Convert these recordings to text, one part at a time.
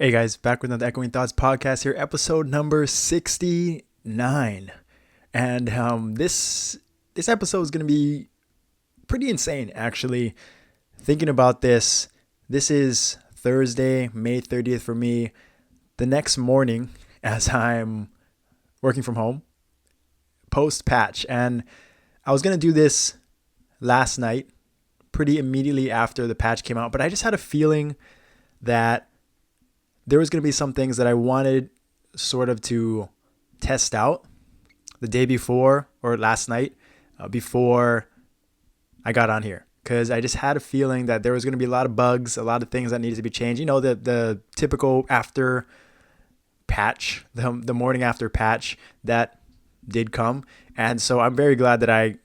Hey guys, back with another Echoing Thoughts podcast here, episode number 69. And this episode is going to be pretty insane, actually. Thinking about this is Thursday, May 30th for me. The next morning, as I'm working from home, post-patch. And I was going to do this last night, pretty immediately after the patch came out. But I just had a feeling that there was going to be some things that I wanted sort of to test out the day before or last night before I got on here. Because I just had a feeling that there was going to be a lot of bugs, a lot of things that needed to be changed. You know, the typical after patch, the morning after patch that did come. And so I'm very glad that I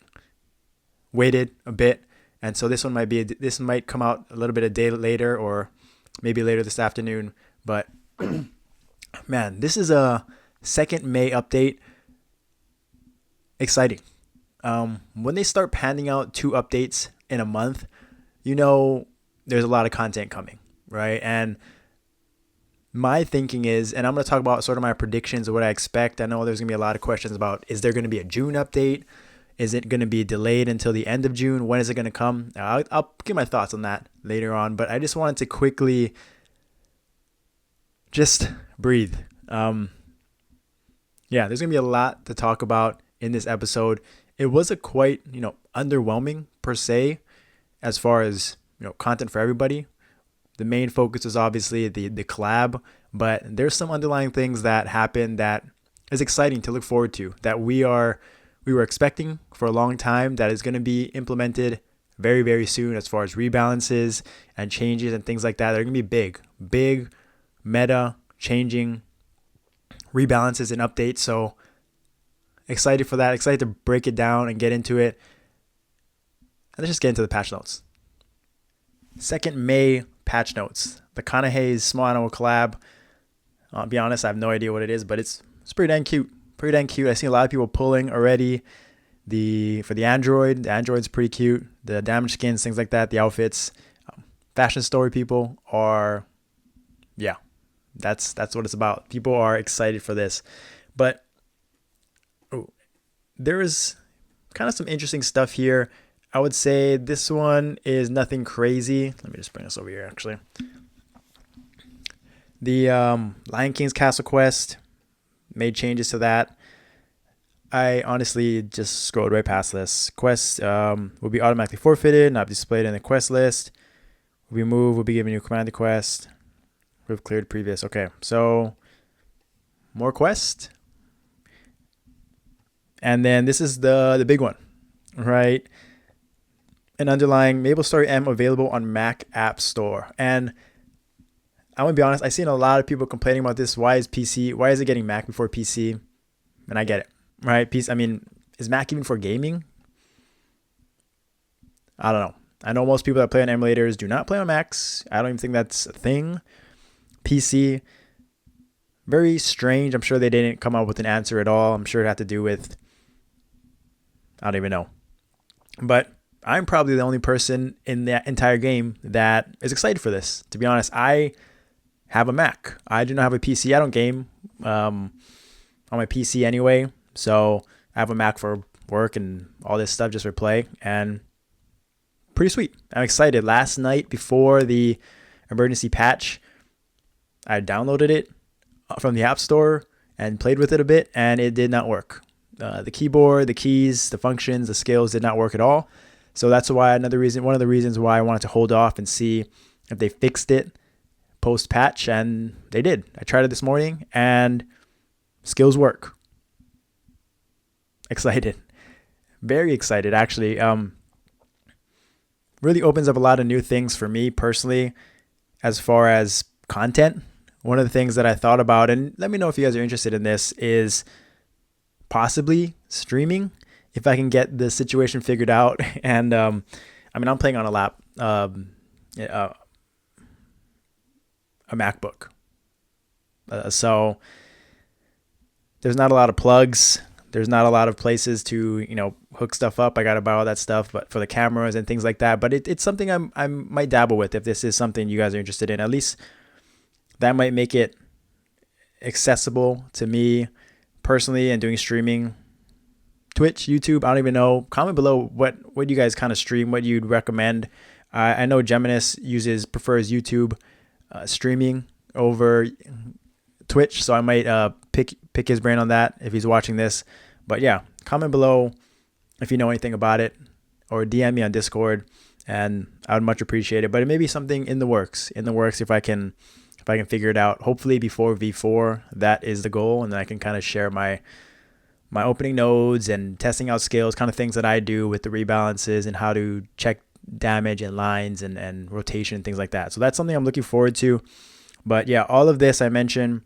waited a bit. And so this might come out a little bit a day later or maybe later this afternoon. But man, this is a 2nd May update. Exciting. When they start panning out 2 updates in a month, you know there's a lot of content coming, right? And my thinking is, and I'm going to talk about sort of my predictions of what I expect. I know there's going to be a lot of questions about, is there going to be a June update? Is it going to be delayed until the end of June? When is it going to come? I'll give my thoughts on that later on, but I just wanted to quickly just breathe. There's going to be a lot to talk about in this episode. It was a quite, underwhelming per se, as far as, content for everybody. The main focus is obviously the collab, but there's some underlying things that happened that is exciting to look forward to, that we were expecting for a long time, that is going to be implemented very, very soon, as far as rebalances and changes and things like that. They're going to be big meta changing rebalances and updates. So excited for that. Excited to break it down and get into it. And let's just get into the patch notes. 2nd May patch notes. The Kanahei small animal collab. I'll be honest, I have no idea what it is, but it's pretty dang cute. Pretty dang cute. I see a lot of people pulling already. For the Android. The Android's pretty cute. The damaged skins, things like that. The outfits. Fashion story people are, that's what it's about. People are excited for this. But there is kind of some interesting stuff here. I would say this one is nothing crazy. Let me just bring this over here, actually. The Lion King's Castle Quest made changes to that. I honestly just scrolled right past this. Quest will be automatically forfeited, not displayed in the quest list. Remove will be given you a command to quest. We've cleared previous. Okay, so more quest. And then this is the big one, right? An underlying MapleStory M available on Mac App Store. And I'm going to be honest, I've seen a lot of people complaining about this. Why is it getting Mac before PC? And I get it, right? Is Mac even for gaming? I don't know. I know most people that play on emulators do not play on Macs. I don't even think that's a thing. PC, very strange. I'm sure they didn't come up with an answer at all. I'm sure it had to do with, I don't even know. But I'm probably the only person in the entire game that is excited for this. To be honest, I have a Mac. I do not have a PC. I don't game on my PC anyway. So I have a Mac for work and all this stuff just for play. And pretty sweet. I'm excited. Last night before the emergency patch, I downloaded it from the App Store and played with it a bit, and it did not work. The keyboard, the keys, the functions, the skills did not work at all. So that's why one of the reasons why I wanted to hold off and see if they fixed it post-patch, and they did. I tried it this morning, and skills work. Excited. Very excited, actually. Really opens up a lot of new things for me personally as far as content. One of the things that I thought about, and let me know if you guys are interested in this, is possibly streaming if I can get the situation figured out. And I'm playing on a MacBook. So there's not a lot of plugs. There's not a lot of places to, hook stuff up. I got to buy all that stuff, but for the cameras and things like that. But it's something I might dabble with if this is something you guys are interested in. At least that might make it accessible to me personally and doing streaming. Twitch, YouTube, I don't even know. Comment below what you guys kind of stream, what you'd recommend. I know Geminis prefers YouTube streaming over Twitch, so I might pick his brain on that if he's watching this. But yeah, comment below if you know anything about it, or DM me on Discord, and I would much appreciate it. But it may be something in the works. If I can figure it out. Hopefully before V4, that is the goal, and then I can kind of share my opening nodes and testing out skills, kind of things that I do with the rebalances and how to check damage and lines and rotation and things like that. So that's something I'm looking forward to. But yeah, all of this I mentioned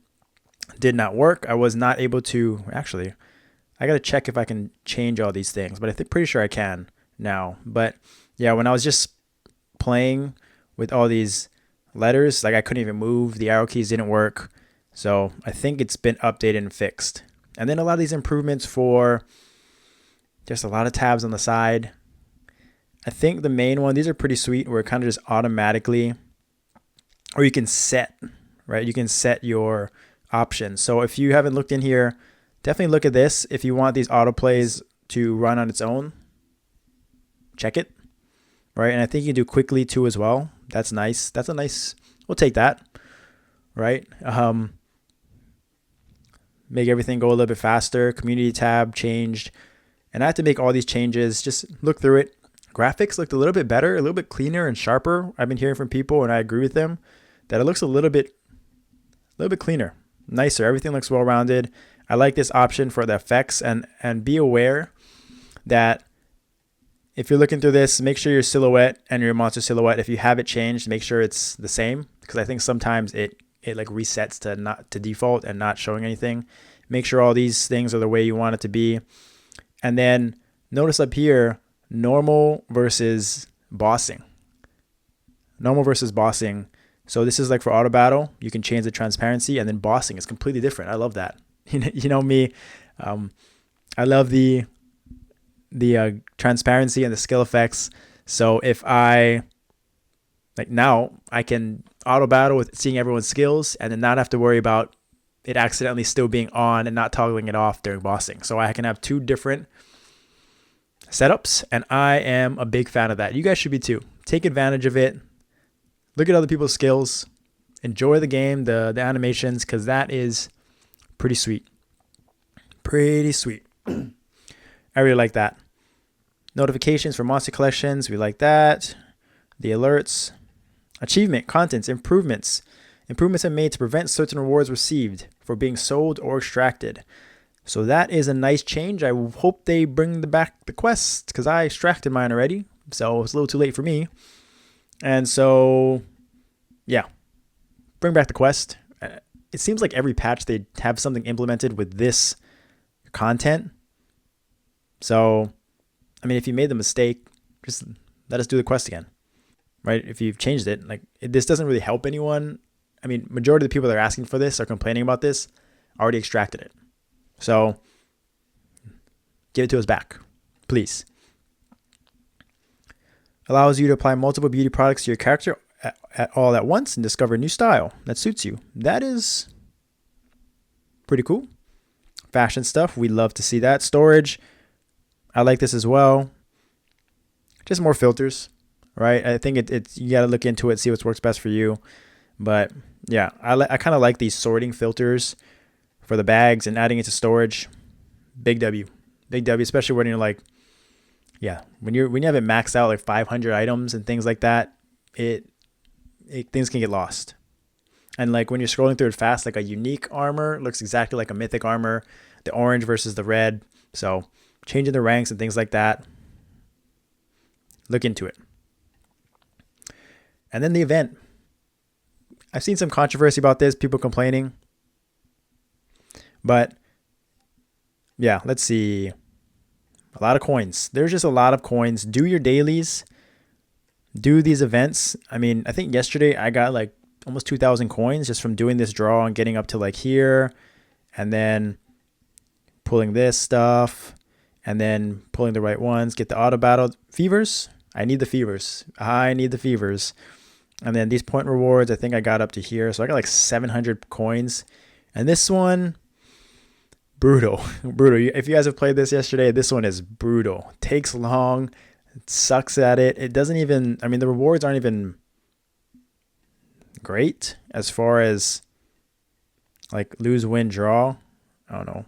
did not work. I was not able to, actually, I got to check if I can change all these things, but I think pretty sure I can now. But yeah, when I was just playing with all these letters, like I couldn't even move. The arrow keys didn't work. So I think it's been updated and fixed. And then a lot of these improvements for just a lot of tabs on the side. I think the main one, these are pretty sweet, where it kind of just automatically, or you can set, right? You can set your options. So if you haven't looked in here, definitely look at this. If you want these autoplays to run on its own, check it, right? And I think you can do quickly too as well. That's nice. We'll take that, right? Make everything go a little bit faster. Community tab changed. And I had to make all these changes. Just look through it. Graphics looked a little bit better, a little bit cleaner and sharper. I've been hearing from people, and I agree with them, that it looks a little bit cleaner, nicer. Everything looks well-rounded. I like this option for the effects, and be aware that if you're looking through this, make sure your silhouette and your monster silhouette, if you have it changed, make sure it's the same, because I think sometimes it like resets to default and not showing anything. Make sure all these things are the way you want it to be. And then notice up here, normal versus bossing. So this is like for auto battle, you can change the transparency, and then bossing is completely different. I love that. You know me, I love the transparency and the skill effects. So if I now I can auto battle with seeing everyone's skills, and then not have to worry about it accidentally still being on and not toggling it off during bossing. So I can have two different setups, and I am a big fan of that. You guys should be too. Take advantage of it. Look at other people's skills. Enjoy the game, the animations, because that is pretty sweet. I really like that. Notifications for monster collections, we like that. The alerts. Achievement, contents, improvements. Improvements are made to prevent certain rewards received for being sold or extracted. So that is a nice change. I hope they bring back the quest, because I extracted mine already. So it's a little too late for me. And so, yeah, bring back the quest. It seems like every patch they have something implemented with this content. So, I mean, if you made the mistake, just let us do the quest again, right? If you've changed it, this doesn't really help anyone. I mean, majority of the people that are asking for this or complaining about this already extracted it. So give it to us back, please. Allows you to apply multiple beauty products to your character all at once and discover a new style that suits you. That is pretty cool. Fashion stuff, we love to see that. Storage, I like this as well. Just more filters, right? I think it's you got to look into it, see what works best for you. But yeah, I kind of like these sorting filters for the bags and adding it to storage. Big W, especially when you're like, yeah, when you have it maxed out like 500 items and things like that, things can get lost. And like when you're scrolling through it fast, like a unique armor looks exactly like a mythic armor, the orange versus the red. So changing the ranks and things like that, look into it. And then the event. I've seen some controversy about this, people complaining. But yeah, let's see. A lot of coins. There's just a lot of coins. Do your dailies. Do these events. I mean, I think yesterday I got like almost 2,000 coins just from doing this draw and getting up to like here. And then pulling this stuff. And then pulling the right ones. Get the auto battle. Fevers. I need the fevers. And then these point rewards, I think I got up to here. So I got like 700 coins. And this one, brutal. Brutal. If you guys have played this yesterday, this one is brutal. Takes long. It sucks at it. It doesn't even, I mean, the rewards aren't even great as far as like lose, win, draw. I don't know.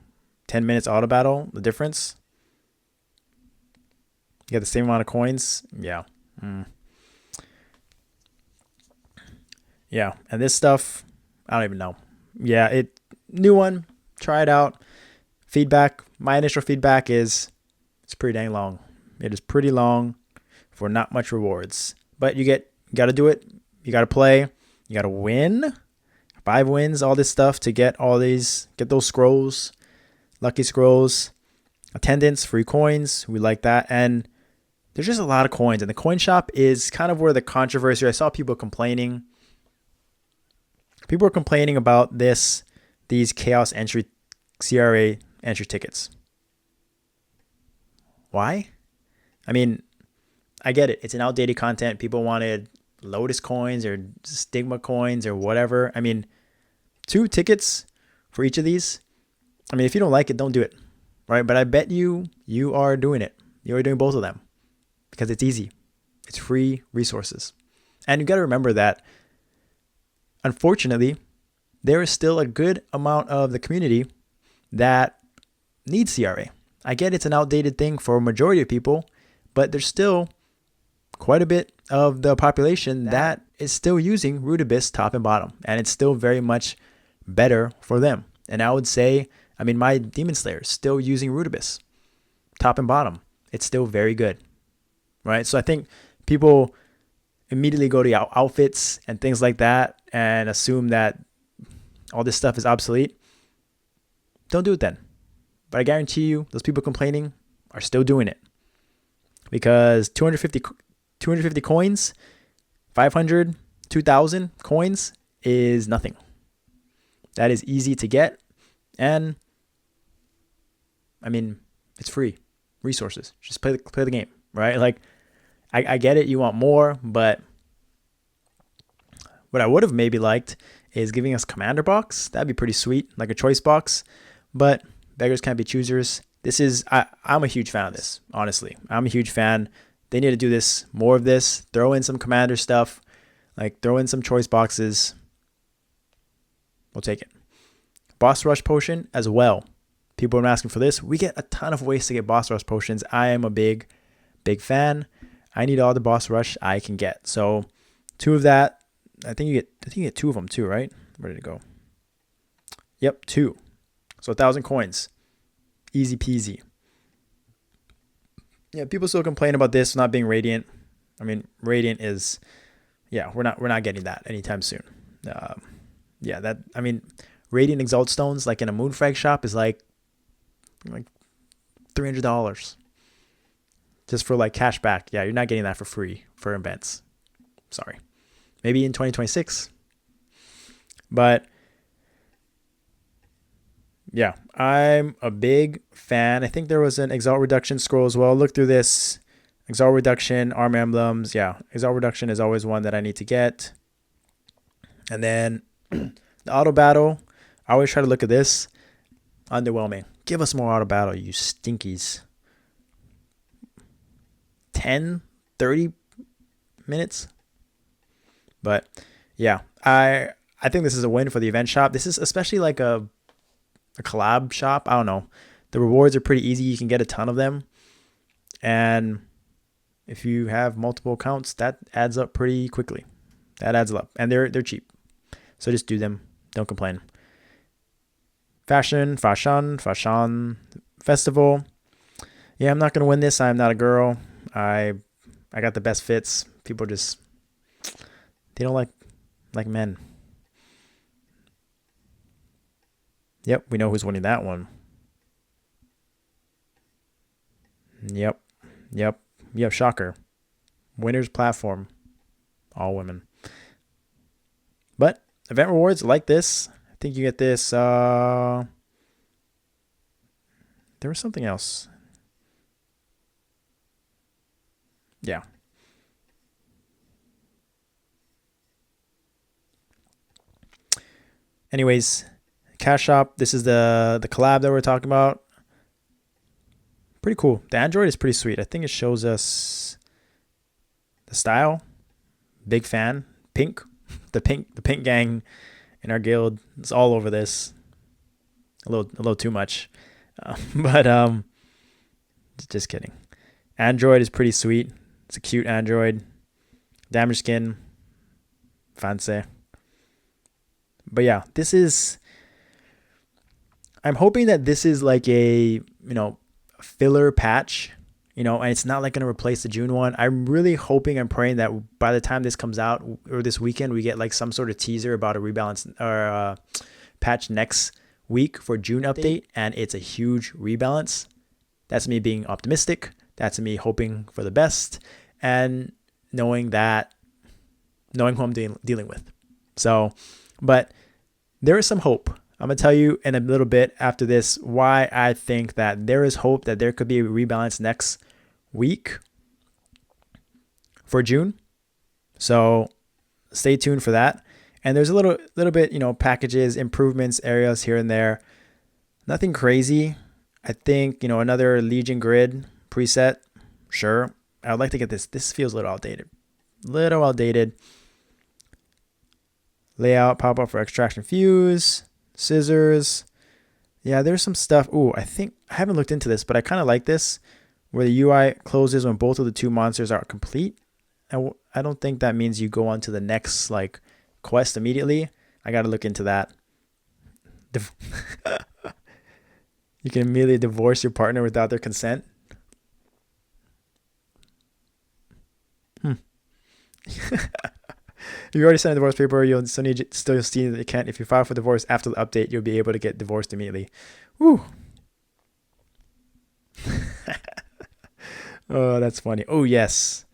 10 minutes auto battle, the difference. You get the same amount of coins. Yeah. Yeah. And this stuff, I don't even know. Yeah, new one. Try it out. Feedback. My initial feedback is it's pretty dang long. It is pretty long for not much rewards. But you got to do it. You got to play. You got to win. 5 wins, all this stuff to get those scrolls, lucky scrolls, attendance, free coins. We like that. And there's just a lot of coins. And the coin shop is kind of where the controversy, I saw people complaining. People were complaining about these chaos entry, CRA entry tickets. Why? I mean, I get it. It's an outdated content. People wanted Lotus coins or Stigma coins or whatever. I mean, 2 tickets for each of these. I mean, if you don't like it, don't do it, right? But I bet you are doing it. You are doing both of them because it's easy. It's free resources. And you got to remember that, unfortunately, there is still a good amount of the community that needs CRA. I get it's an outdated thing for a majority of people, but there's still quite a bit of the population that is still using Rudibus top and bottom, and it's still very much better for them. And I would say, I mean, my Demon Slayer is still using Rudibus top and bottom. It's still very good, right? So I think people immediately go to outfits and things like that and assume that all this stuff is obsolete. Don't do it then. But I guarantee you, those people complaining are still doing it because 250 coins, 500, 2,000 coins is nothing. That is easy to get. And I mean, it's free resources. Just play the game, right? Like, I get it. You want more, but what I would have maybe liked is giving us commander box. That'd be pretty sweet, like a choice box. But beggars can't be choosers. I'm a huge fan of this, honestly. I'm a huge fan. They need to do this, more of this. Throw in some commander stuff, like throw in some choice boxes. We'll take it. Boss rush potion as well. People are asking for this. We get a ton of ways to get boss rush potions. I am a big fan. I need all the boss rush I can get. So 2 of that. I think you get 2 of them too, right? Where did it go? Yep, 2. So 1,000 coins. Easy peasy. Yeah, people still complain about this not being Radiant. I mean, Radiant is, yeah, we're not getting that anytime soon. Radiant Exalt Stones, like in a Moonfrag shop, is like $300 just for like cash back. Yeah, you're not getting that for free for events. Sorry. Maybe in 2026. But yeah, I'm a big fan. I think there was an Exalt Reduction scroll as well. Look through this. Exalt Reduction, Arm Emblems. Yeah, Exalt Reduction is always one that I need to get. And then the Auto Battle. I always try to look at this. Underwhelming. Give us more Auto Battle, you stinkies. 10, 30 minutes. But yeah, I think this is a win for the event shop. This is especially like a collab shop. I don't know. The rewards are pretty easy. You can get a ton of them. And if you have multiple accounts, that adds up pretty quickly. That adds up. And they're cheap. So just do them. Don't complain. FASHON Festival. Yeah, I'm not going to win this. I'm not a girl. I got the best fits. People just, they don't like men. Yep, we know who's winning that one. Yep, shocker. Winners platform. All women. But event rewards like this. I think you get this. There was something else. Yeah. Anyways, Cash Shop. This is the collab that we're talking about. Pretty cool. The Android is pretty sweet. I think it shows us the style. Big fan. Pink. The pink gang in our guild is all over this. A little too much. But just kidding. Android is pretty sweet. It's a cute Android. Damage skin. Fancy. But yeah, this is, I'm hoping that this is like a, filler patch, and it's not like going to replace the June one. I'm really hoping and praying that by the time this comes out or this weekend, we get like some sort of teaser about a rebalance or patch next week for June update. And it's a huge rebalance. That's me being optimistic. That's me hoping for the best and knowing who I'm dealing with. So, but there is some hope. I'm going to tell you in a little bit after this why I think that there is hope that there could be a rebalance next week for June. So stay tuned for that. And there's a little bit, packages, improvements, areas here and there. Nothing crazy. I think, another Legion grid preset. Sure. I would like to get this. This feels a little outdated. Layout pop up for extraction fuse, scissors. Yeah, there's some stuff. Ooh, I haven't looked into this, but I kind of like this where the UI closes when both of the two monsters are complete. I don't think that means you go on to the next quest immediately. I got to look into that. You can immediately divorce your partner without their consent. If you already signed a divorce paper, you'll still see that you can't. If you file for divorce after the update, you'll be able to get divorced immediately. Woo. Oh, that's funny. Oh, yes.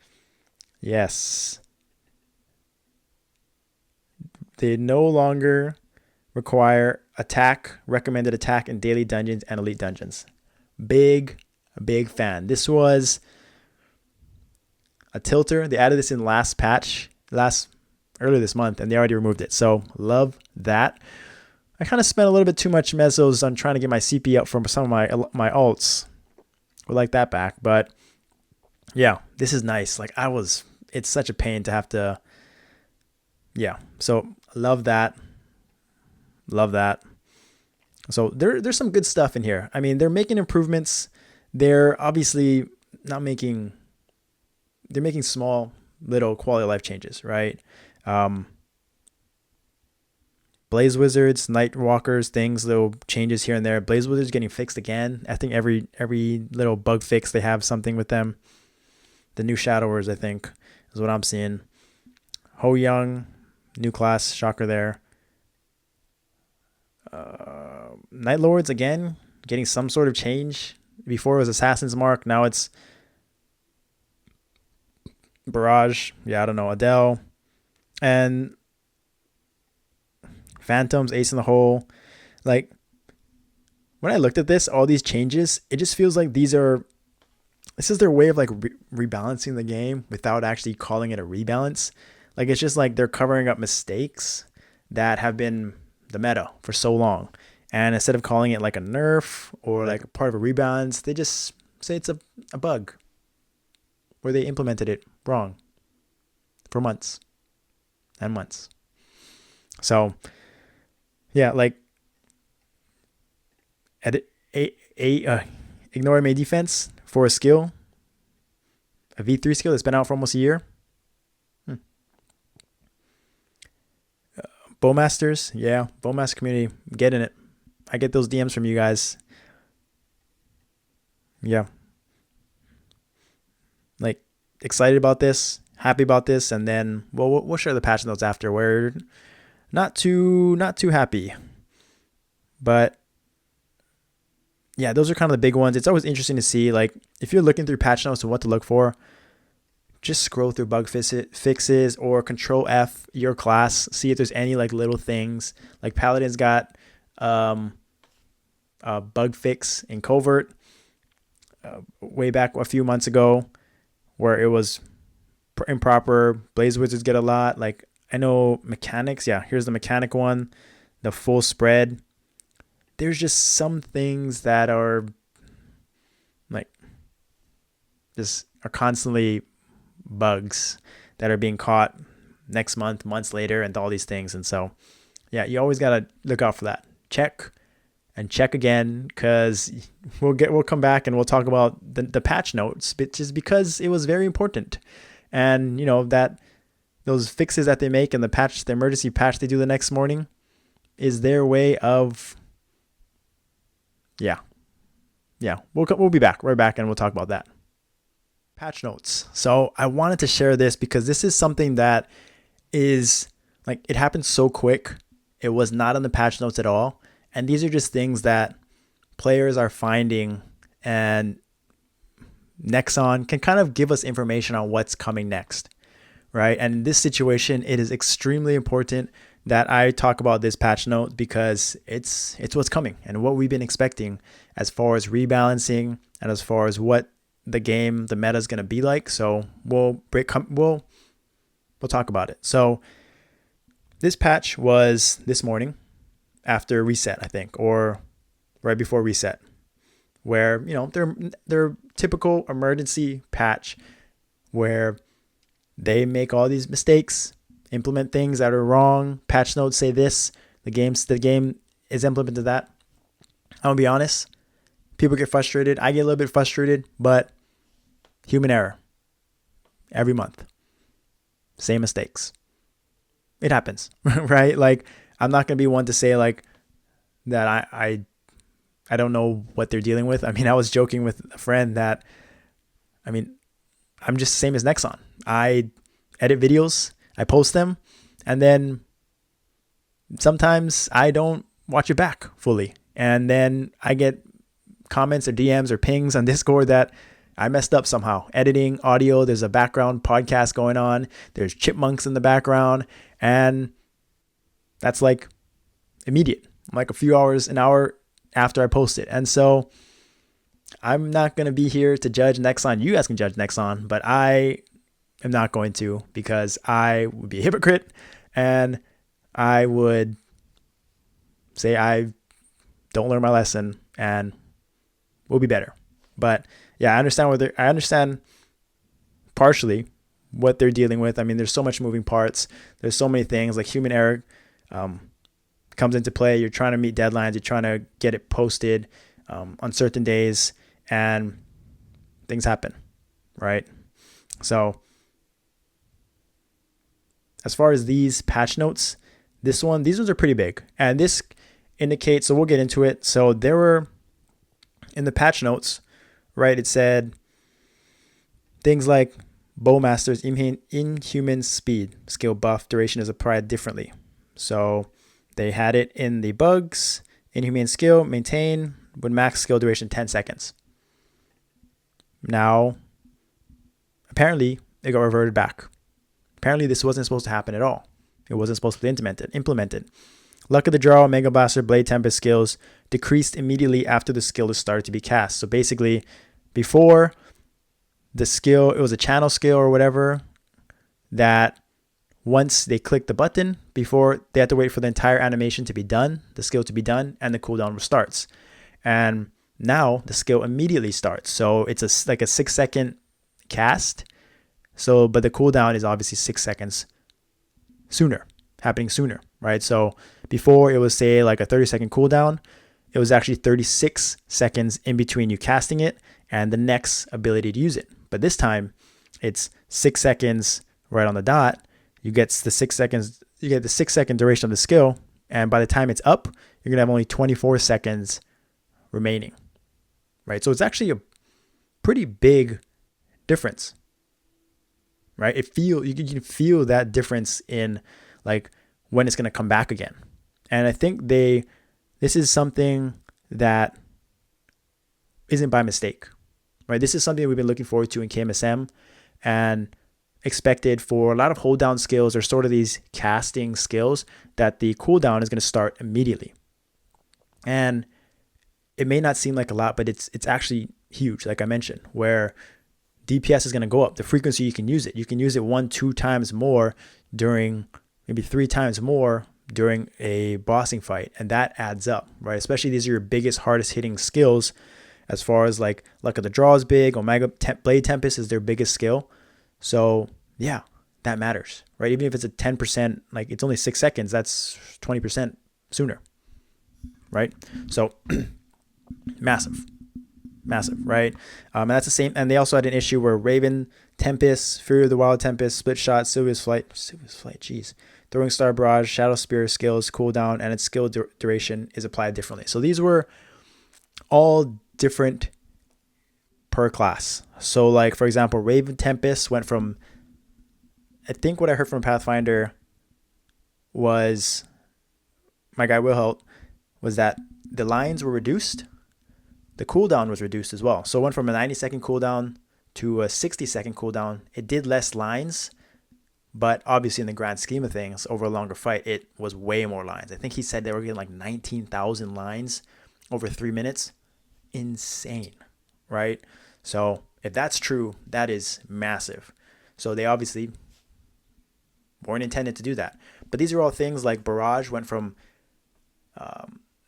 They no longer require recommended attack in daily dungeons and elite dungeons. Big fan. This was a tilter. They added this in last patch, earlier this month, and they already removed it. So love that. I kind of spent a little bit too much mesos on trying to get my CP up from some of my alts. Would like that back, but yeah, this is nice. It's such a pain to have to. Yeah, so love that. So there's some good stuff in here. I mean, they're making improvements. They're obviously not making. They're making small little quality of life changes, right? Blaze Wizards, Night Walkers, little changes here and there. Blaze Wizards getting fixed again. I think every little bug fix they have something with them. The new Shadowers, I think, is what I'm seeing. Ho Young, new class, shocker there. Night Lords again, getting some sort of change. Before it was Assassin's Mark, now it's Barrage. Yeah, I don't know. Adele. And Phantoms, Ace in the Hole. When I looked at this, all these changes, it just feels like this is their way of rebalancing the game without actually calling it a rebalance. It's just they're covering up mistakes that have been the meta for so long. And instead of calling it a nerf or a part of a rebalance, they just say it's a bug where they implemented it wrong for months and months. So yeah, ignore MA defense for a skill, a V3 skill that's been out for almost a year. Bowmasters, yeah, Bowmaster community, get in it. I get those DMs from you guys. Yeah. Excited about this, happy about this, and then we'll share the patch notes after. We're not too happy, but yeah, those are kind of the big ones. It's always interesting to see if you're looking through patch notes and what to look for. Just scroll through bug fixes or Control F your class, see if there's any little things. Paladin's got a bug fix in Covert way back a few months ago, where it was improper. Blaze Wizards get a lot. I know mechanics. Yeah, here's the mechanic one. the full spread, there's just some things that are like just are constantly bugs that are being caught next month, months later, and all these things. And so, yeah, you always got to look out for that. Check and check again, because we'll come back and we'll talk about the patch notes, just because it was very important. And that those fixes that they make and the emergency patch they do the next morning is their way of we'll be back right back and we'll talk about that. Patch notes. So I wanted to share this because this is something that is like, it happened so quick. It was not on the patch notes at all. And these are just things that players are finding, and Nexon can kind of give us information on what's coming next, right? And in this situation, it is extremely important that I talk about this patch note, because it's what's coming and what we've been expecting as far as rebalancing and as far as what the meta is going to be like. So we'll talk about it. So this patch was this morning after reset, I think, or right before reset, where their typical emergency patch where they make all these mistakes, implement things that are wrong. Patch notes say this, the game is implemented that. I'm gonna be honest, people get frustrated. I get a little bit frustrated, but human error. Every month, same mistakes. It happens, right? Like, I'm not gonna be one to say like that I don't know what they're dealing with. I mean, I was joking with a friend that, I'm just the same as Nexon. I edit videos, I post them, and then sometimes I don't watch it back fully. And then I get comments or DMs or pings on Discord that I messed up somehow. Editing audio, there's a background podcast going on, there's chipmunks in the background, and that's like immediate, like an hour after I post it. And so I'm not going to be here to judge Nexon. You guys can judge Nexon, but I am not going to, because I would be a hypocrite and I would say I don't learn my lesson and we'll be better. But yeah, I understand partially what they're dealing with. I mean, there's so much moving parts. There's so many things, like human error comes into play. You're trying to meet deadlines. You're trying to get it posted on certain days, and things happen, right? So as far as these patch notes, these ones are pretty big, and this indicates, so we'll get into it. So there were, in the patch notes, right, it said things like Bowmaster's inhuman speed skill buff duration is applied differently. So they had it in the bugs, inhumane skill, maintain, with max skill duration 10 seconds. Now, apparently, it got reverted back. Apparently, this wasn't supposed to happen at all. It wasn't supposed to be implemented. Luck of the Draw, Mega Blaster, Blade Tempest skills decreased immediately after the skill is started to be cast. So basically, before the skill, it was a channel skill or whatever, that once they click the button, before they had to wait for the entire animation to be done, the skill to be done, and the cooldown starts. And now the skill immediately starts. So it's like a 6-second cast. So, but the cooldown is obviously 6 seconds happening sooner, right? So before it was, say, like a 30-second cooldown, it was actually 36 seconds in between you casting it and the next ability to use it. But this time it's 6 seconds right on the dot. You get the 6 seconds, you get the 6-second duration of the skill. And by the time it's up, you're going to have only 24 seconds remaining, right? So it's actually a pretty big difference, right? You can feel that difference in like when it's going to come back again. And I think this is something that isn't by mistake, right? This is something we've been looking forward to in KMSM and expected for a lot of hold down skills, or sort of these casting skills, that the cooldown is going to start immediately. And it may not seem like a lot, but it's actually huge, like I mentioned, where DPS is going to go up. The frequency you can use it 1-2 times more during, maybe 3 times more during a bossing fight, and that adds up, right? Especially these are your biggest, hardest hitting skills, as far as like Luck of the Draw is big, Blade Tempest is their biggest skill. So yeah, that matters, right? Even if it's a 10%, like it's only 6 seconds, that's 20% sooner, right? So massive, right? And that's the same. And they also had an issue where Raven Tempest, Fury of the Wild Tempest, Split Shot, Sylvia's Flight, jeez. Throwing Star Barrage, Shadow Spear skills, cooldown, and its skill duration is applied differently. So these were all different per class. So like, for example, Raven Tempest went from, I think what I heard from Pathfinder was, my guy Wilhelt, was that the lines were reduced. The cooldown was reduced as well. So it went from a 90-second cooldown to a 60-second cooldown. It did less lines, but obviously in the grand scheme of things, over a longer fight, it was way more lines. I think he said they were getting like 19,000 lines over 3 minutes. Insane, right? So if that's true, that is massive. So they obviously weren't intended to do that. But these are all things like Barrage went from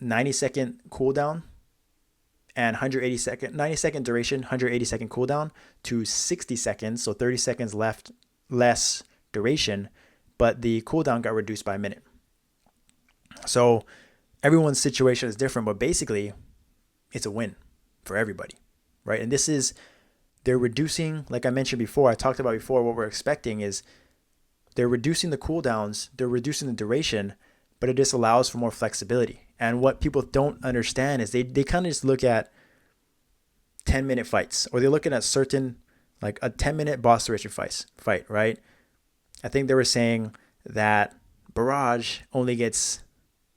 90-second cooldown and 90-second duration, 180-second cooldown to 60 seconds, so 30 seconds less duration, but the cooldown got reduced by a minute. So everyone's situation is different, but basically it's a win for everybody, right? And this is, they're reducing, like I mentioned before, I talked about before, what we're expecting is they're reducing the cooldowns, they're reducing the duration, but it just allows for more flexibility. And what people don't understand is they kind of just look at 10-minute fights, or they're looking at certain, like a 10-minute boss duration fight, right? I think they were saying that Barrage only gets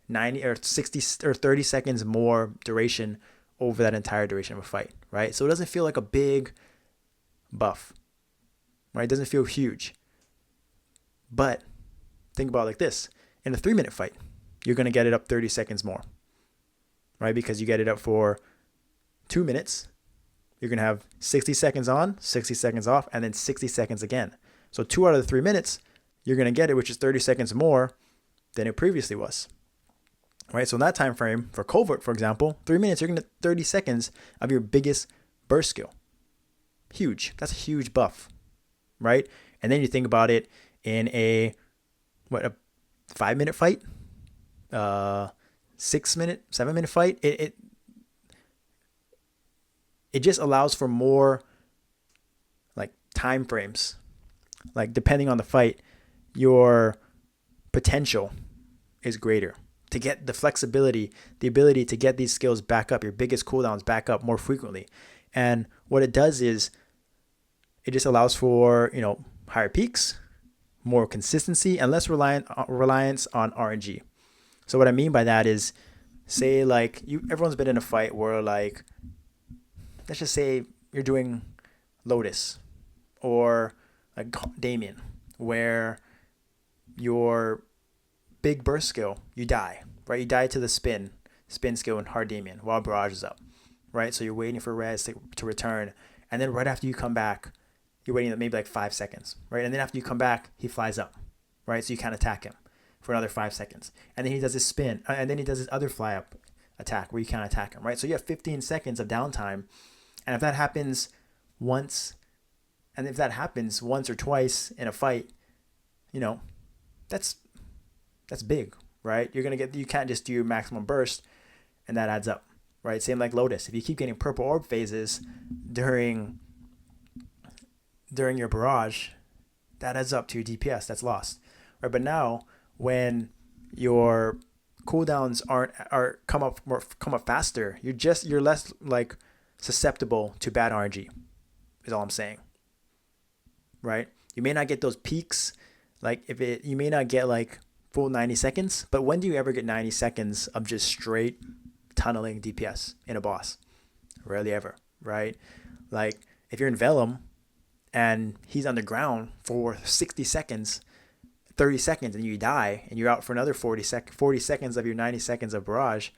90 or 60 or 30 seconds more duration over that entire duration of a fight, right? So it doesn't feel like a big buff, right? It doesn't feel huge. But think about it like this. In a 3-minute fight, you're going to get it up 30 seconds more, right? Because you get it up for 2 minutes. You're going to have 60 seconds on, 60 seconds off, and then 60 seconds again. So 2 out of the 3 minutes, you're going to get it, which is 30 seconds more than it previously was, right? So in that time frame, for Covert, for example, 3 minutes, you're going to get 30 seconds of your biggest burst skill. Huge. That's a huge buff, right? And then you think about it in a 5-minute fight, 6-minute, 7-minute fight. It just allows for more like time frames. Like depending on the fight, your potential is greater to get the flexibility, the ability to get these skills back up, your biggest cooldowns back up more frequently. And what it does is it just allows for, higher peaks, more consistency, and less reliance on RNG. So what I mean by that is, say like everyone's been in a fight where like, let's just say you're doing Lotus or like Damien, where your big burst skill, you die, right? You die to the spin skill in hard Damien while Barrage is up, right? So you're waiting for Rez to return, and then right after you come back, you're waiting maybe like 5 seconds, right? And then after you come back, he flies up, right? So you can't attack him for another 5 seconds. And then he does his spin, and then he does his other fly up attack where you can't attack him, right? So you have 15 seconds of downtime. And if that happens once or twice in a fight, that's big, right? You can't just do your maximum burst, and that adds up, right? Same like Lotus. If you keep getting purple orb phases during your Barrage, that adds up to your DPS that's lost, right? But now when your cooldowns come up faster, you're less like susceptible to bad RNG, is all I'm saying, right? You may not get those peaks, like you may not get like full 90 seconds, but when do you ever get 90 seconds of just straight tunneling DPS in a boss? Rarely ever, right? Like if you're in Vellum and he's underground for 60 seconds, 30 seconds, and you die, and you're out for another 40 seconds of your 90 seconds of Barrage,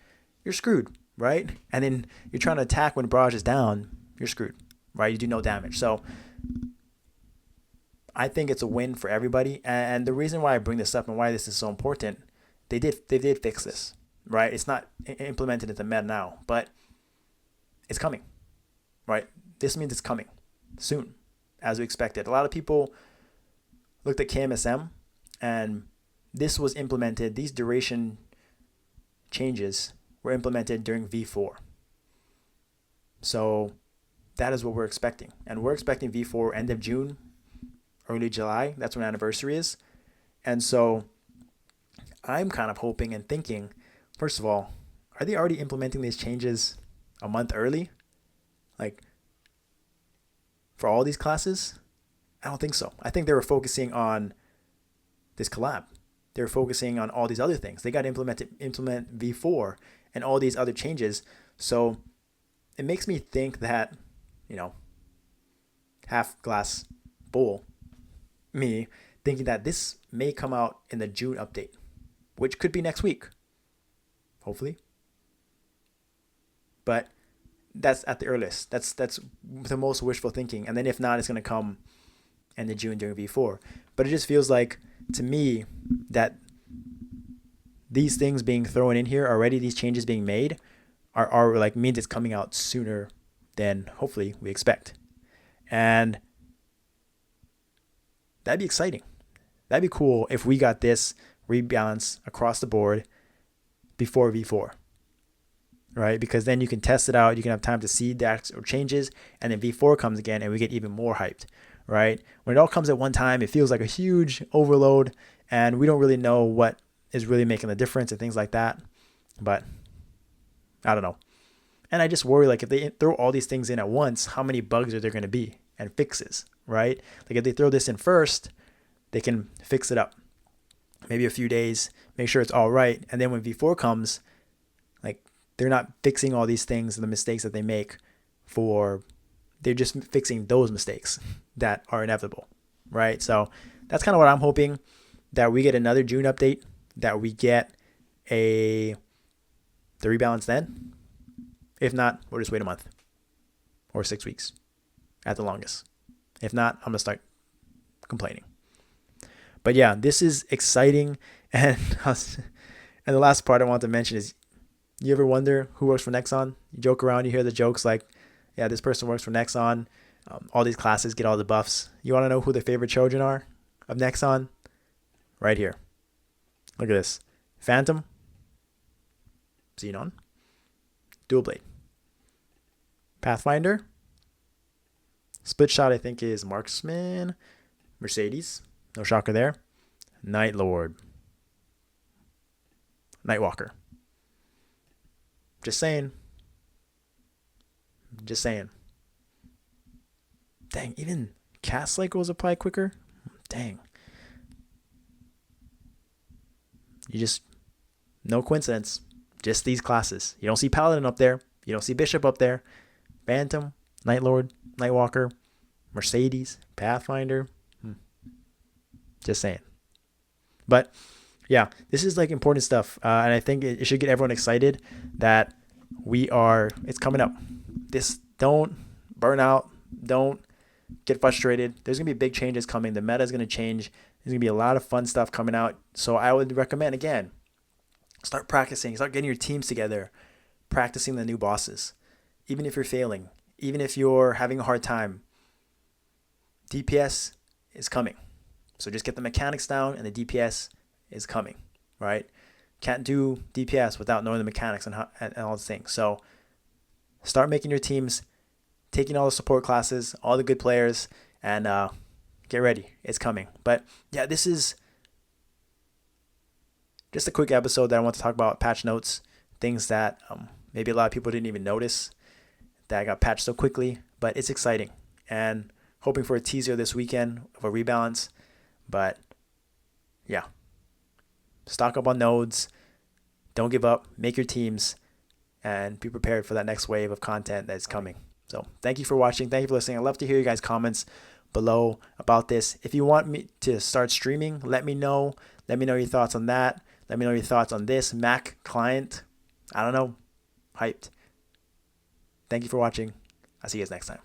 you're screwed, right? And then you're trying to attack when Barrage is down, you're screwed, right? You do no damage. So I think it's a win for everybody. And the reason why I bring this up and why this is so important they did fix this, right? It's not implemented into meta now, but it's coming, right? This means it's coming soon, as we expected. A lot of people looked at KMSM, and this was implemented. These duration changes were implemented during V4. So that is what we're expecting. And we're expecting V4 end of June, early July. That's when anniversary is. And so I'm kind of hoping and thinking, first of all, are they already implementing these changes a month early? Like, for all these classes? I don't think so. I think they were focusing on this collab. They were focusing on all these other things. They got to implement V4 and all these other changes. So it makes me think that, half glass full, me thinking that this may come out in the June update, which could be next week, hopefully. But that's at the earliest. That's the most wishful thinking. And then if not, it's going to come in the June during V4. But it just feels like, to me, that these things being thrown in here already, these changes being made, are like means it's coming out sooner than hopefully we expect. And that'd be exciting. That'd be cool if we got this rebalance across the board before V4, right? Because then you can test it out. You can have time to see the actual changes, and then V4 comes again and we get even more hyped, right? When it all comes at one time, it feels like a huge overload, and we don't really know what is really making the difference and things like that. But I don't know. And I just worry, like, if they throw all these things in at once, how many bugs are there going to be and fixes, right? Like, if they throw this in first, they can fix it up. Maybe a few days, make sure it's all right. And then when V4 comes, like, they're not fixing all these things and the mistakes that they make they're just fixing those mistakes that are inevitable, right? So that's kind of what I'm hoping, that we get another June update, that we get the rebalance then. If not, we'll just wait a month or 6 weeks at the longest. If not, I'm going to start complaining. But yeah, this is exciting. And the last part I want to mention is, you ever wonder who works for Nexon? You joke around, you hear the jokes like, yeah, this person works for Nexon. All these classes get all the buffs. You want to know who the favorite children are of Nexon? Right here. Look at this. Phantom, Xenon, Dual Blade, Pathfinder, Split Shot I think is Marksman, Mercedes, no shocker there, Night Lord, Nightwalker. Just saying. Dang, even cast cycles apply quicker? Dang. No coincidence. Just these classes. You don't see Paladin up there. You don't see Bishop up there. Phantom, Night Lord, Nightwalker, Mercedes, Pathfinder. Just saying. But yeah, this is like important stuff. And I think it should get everyone excited that it's coming up. Don't burn out. Don't get frustrated. There's going to be big changes coming. The meta is going to change. There's going to be a lot of fun stuff coming out. So I would recommend, again, start practicing. Start getting your teams together. Practicing the new bosses. Even if you're failing. Even if you're having a hard time. DPS is coming. So just get the mechanics down and the DPS is coming. Right? Can't do DPS without knowing the mechanics and all those things. So start making your teams, taking all the support classes, all the good players, and get ready. It's coming. But yeah, this is just a quick episode that I want to talk about patch notes, things that maybe a lot of people didn't even notice that got patched so quickly, but it's exciting. And hoping for a teaser this weekend of a rebalance. But yeah, stock up on nodes. Don't give up. Make your teams. And be prepared for that next wave of content that's coming. So thank you for watching. Thank you for listening. I'd love to hear you guys' comments below about this. If you want me to start streaming, let me know. Let me know your thoughts on that. Let me know your thoughts on this Mac client. I don't know. Hyped. Thank you for watching. I'll see you guys next time.